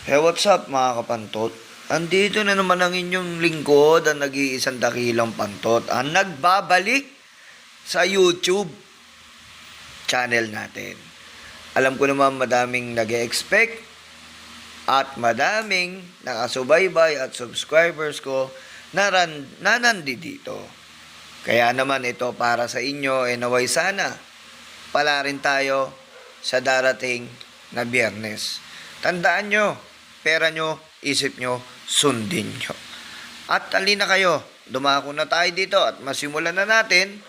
Hey, what's up mga kapantot? Andito na naman ang inyong lingkod, ang nag-iisang dakilang pantot, ang nagbabalik sa YouTube channel natin. Alam ko naman madaming nag-expect at madaming nakasubaybay at subscribers ko na nandito. Kaya naman ito para sa inyo, naway sana pala rin tayo sa darating na Biyernes. Tandaan nyo, pera nyo, isip nyo, sundin nyo. At alina kayo, dumako na tayo dito at masimulan na natin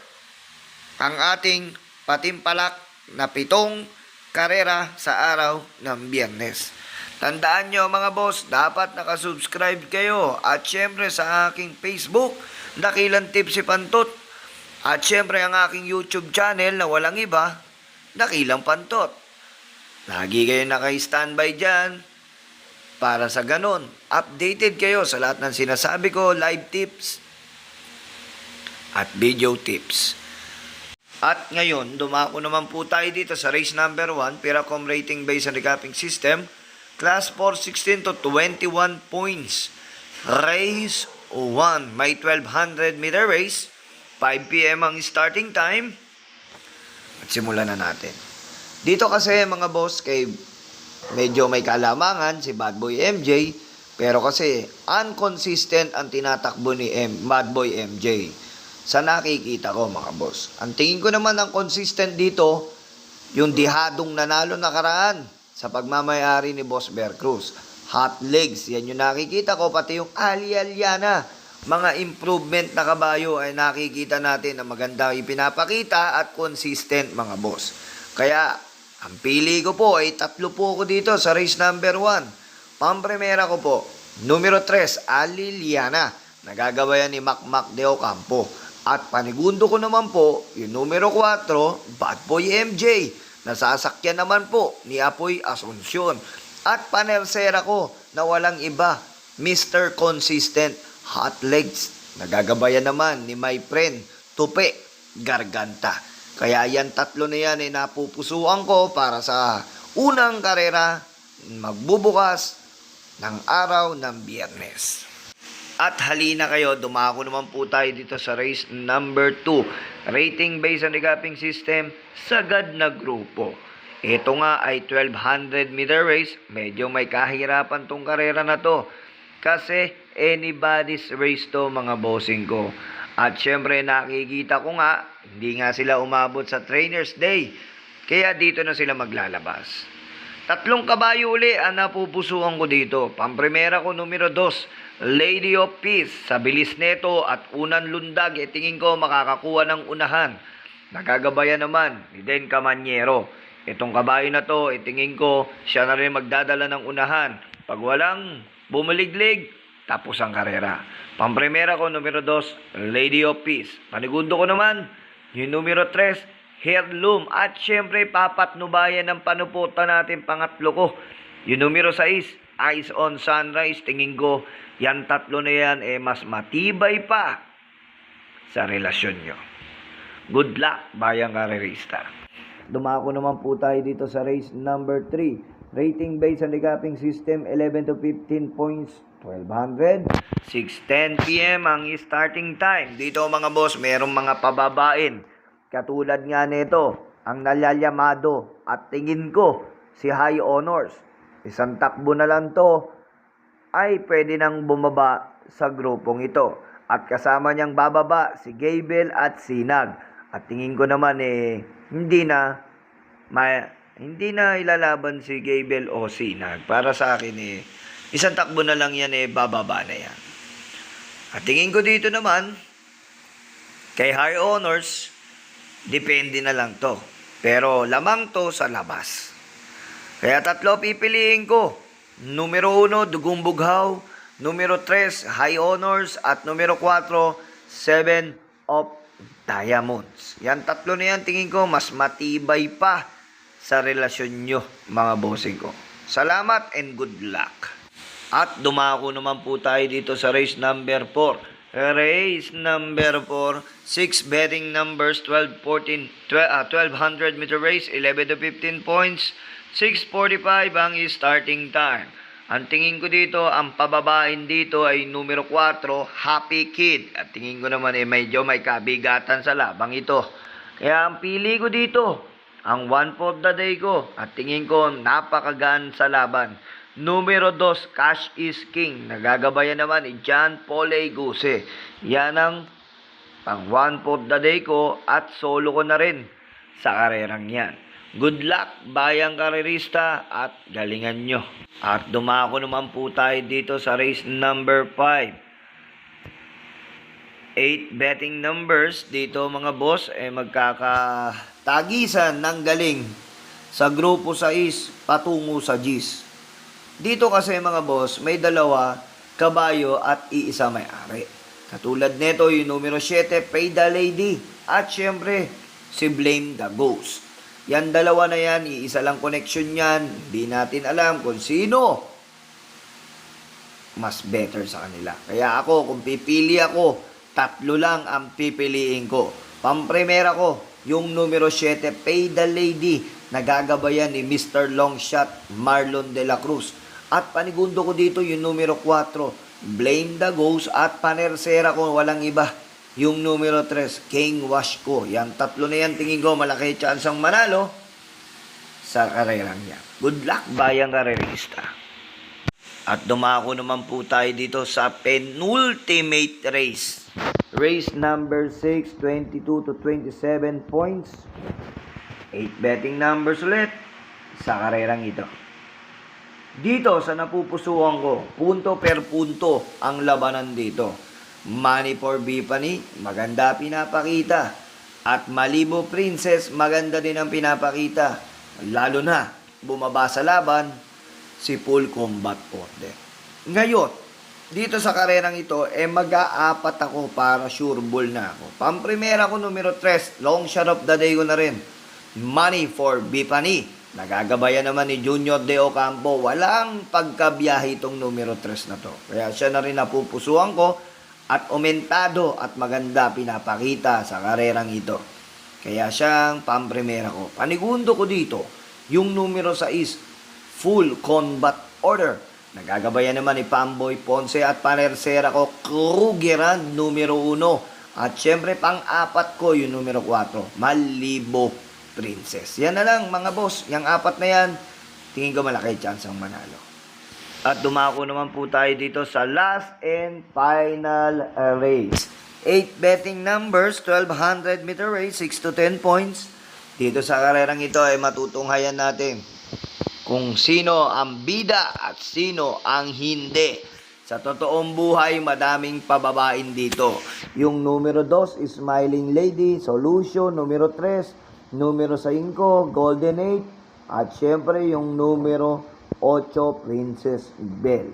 ang ating patimpalak na 7 karera sa araw ng Biyernes. Tandaan nyo mga boss, dapat nakasubscribe kayo at syempre sa aking Facebook, Dakilang Tips si Pantot. At syempre ang aking YouTube channel na walang iba, Dakilang Pantot. Lagi kayo naka-standby dyan para sa ganon. Updated kayo sa lahat ng sinasabi ko, live tips at video tips. At ngayon, dumako naman po tayo dito sa race number 1, Piracom rating based on recapping system, class 4, 16 to 21 points. Race 1, may 1200 meter race, 5 p.m. ang starting time. At simulan na natin. Dito kasi mga boss, kay medyo may kalamangan si Bad Boy MJ, pero kasi inconsistent ang tinatakbo ni Bad Boy MJ. Sa nakikita ko mga boss, ang tingin ko naman ang consistent dito, yung dihadong nanalo nakaraan sa pagmamayari ni Boss Bear Cruz. Hot legs, yan yung nakikita ko, pati yung Ali-Aliana. Mga improvement na kabayo ay nakikita natin na maganda ipinapakita at consistent mga boss. Kaya, ang pili ko po ay 3 po ako dito sa race number 1. Pampremera ko po, numero 3, Ali-Aliana. Nagagabayan ni Mac de Ocampo. At panigundo ko naman po, yung numero 4, Bad Boy MJ. Nasasakyan naman po ni Apoy Asuncion. At panersera ko na walang iba, Mr. Consistent, Hot Legs. Nagagabayan naman ni my friend, Tupe Garganta. Kaya yan 3 na yan ay napupusuan ko para sa unang karera magbubukas ng araw ng Biyernes. At halina kayo, dumako naman po tayo dito sa race number 2. Rating based on recapping system, sagad na grupo. Ito nga ay 1200 meter race. Medyo may kahirapan tong karera na to. Kasi anybody's race to mga bossing ko. At syempre nakikita ko nga, hindi nga sila umabot sa Trainers Day. Kaya dito na sila maglalabas. 3 kabayo uli ang napupusuan ko dito. Pampremera ko numero 2. Lady of Peace, sa bilis neto at unang lundag, tingin ko makakakuha ng unahan. Nagagabayan naman ni Den Camanyero. Itong kabayo na to, tingin ko siya na rin magdadala ng unahan. Pag walang bumaliglig, tapos ang karera. Pampremera ko numero 2, Lady of Peace. Panigundo ko naman, yung numero 3, Heirloom. At syempre, papatnubayan ng panuputan natin pangatlo ko. Yung numero 6, Eyes on Sunrise. Tingin ko, yan 3 na yan mas matibay pa sa relasyon nyo. Good luck, bayang karerista. Dumako naman po tayo dito sa race number 3. Rating based on recapping system, 11 to 15 points, 1200. 6:10 p.m. ang starting time. Dito mga boss, merong mga pababain. Katulad nga nito, ang nalalyamado. At tingin ko, si High Honors. Isang takbo na lang to ay pwede nang bumaba sa grupong ito. At kasama niyang bababa si Gable at Sinag. At tingin ko naman hindi na ilalaban si Gable o Sinag. Para sa akin isang takbo na lang yan bababa na yan. At tingin ko dito naman kay High Honors, depende na lang to. Pero lamang to sa labas. Kaya 3 pipiliin ko. Numero 1, Dugong Bughaw. Numero 3, High Honors. At numero 4, 7 of Diamonds. Yan 3 na yan, tingin ko, mas matibay pa sa relasyon nyo, mga bossing ko. Salamat and good luck. At dumako naman po tayo dito sa race number 4. Race number 4, 6 betting numbers, 1200 meter race, 11 to 15 points, 6:45 ang starting time. Ang tingin ko dito, ang pababain dito ay numero 4, Happy Kid. At tingin ko naman medyo may kabigatan sa labang ito. Kaya ang pili ko dito, ang one for the day ko. At tingin ko napakagaan sa laban. Numero 2, Cash is King. Nagagabayan naman ni John Paul Guse. Yan ang pang one for the day ko at solo ko na rin sa karerang yan. Good luck, bayang karerista, at galingan nyo. At dumako naman po tayo dito sa race number 5. 8 betting numbers dito mga boss, magkakatagisan ng galing sa grupo 6 patungo sa G's. Dito kasi mga boss, may dalawa, kabayo at iisa may-ari. Katulad nito yung numero 7, Pay the Lady. At syempre, si Blame the Ghost. Yan dalawa na yan, iisa lang connection yan. Hindi natin alam kung sino mas better sa kanila. Kaya ako, kung pipili ako, 3 lang ang pipiliin ko. Pamprimera ko, yung numero 7, Pay the Lady. Nagagabayan ni Mr. Longshot, Marlon De La Cruz. At panigundo ko dito yung numero 4, Blame the Ghost. At panersera ko, walang iba, yung numero 3, King Wash ko. Yan 3 na yan, tingin ko malaki chance ang manalo sa karerang yan. Good luck, bayang karerista. At dumako naman po tayo dito sa penultimate race. Race number 6, 22 to 27 points. 8 betting numbers ulit sa karerang ito. Dito sa napupusuan ko, punto per punto ang labanan dito. Money for Bipani, maganda pinapakita. At Malibu Princess, maganda din ang pinapakita. Lalo na, bumaba sa laban, si Full Combat Order. Ngayon, dito sa karerang ito, mag-aapat ako para sure ball na ako. Pamprimera ko numero 3, long shot of the day ko na rin. Money for Bipani. Nagagabayan naman ni Junior De Ocampo. Walang pagkabiyahe itong numero 3 na to. Kaya siya na rin napupusuan ko. At umentado at maganda pinapakita sa karerang ito. Kaya siyang pamprimera ko. Panigundo ko dito, yung numero 6, Full Combat Order. Nagagabayan naman ni Pamboy Ponce at panersera ko, Krugeran, numero 1. At syempre, pang-apat ko yung numero 4, Malibu Princess. Yan na lang mga boss, yung 4 na yan, tingin ko malaki chance ang manalo. At dumako naman po tayo dito sa last and final race. 8 betting numbers, 1200 meter race, 6 to 10 points. Dito sa karerang ito ay matutunghayan natin kung sino ang bida at sino ang hindi. Sa totoong buhay, madaming pababain dito. Yung numero 2, Smiling Lady, Solution. Numero 3, numero 5, Golden 8. At syempre yung numero 8, Princess Belle.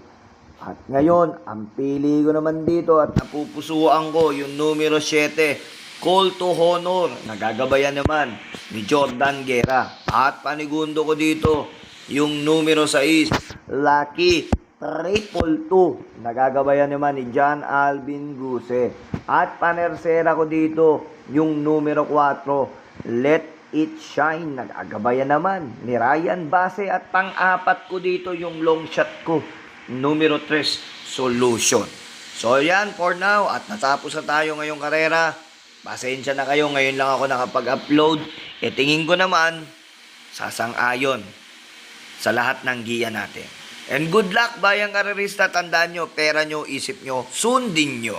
At ngayon, ang pili ko naman dito at napupusuan ko yung numero 7, Call to Honor. Nagagabayan naman ni Jordan Guerra. At panigundo ko dito yung numero 6, Lucky 222. Nagagabayan naman ni John Alvin Guse. At panersera ko dito yung numero 4, Let It Shine. Nagagabayan naman ni Ryan Base. At pang-apat ko dito yung long shot ko, numero 3, Solution. So yan for now. At natapos na tayo ngayong karera. Pasensya na kayo, ngayon lang ako nakapag-upload. Tingin ko naman sasang-ayon sa lahat ng giya natin. And good luck bayang karerista. Tandaan nyo, pera nyo, isip nyo, sundin nyo.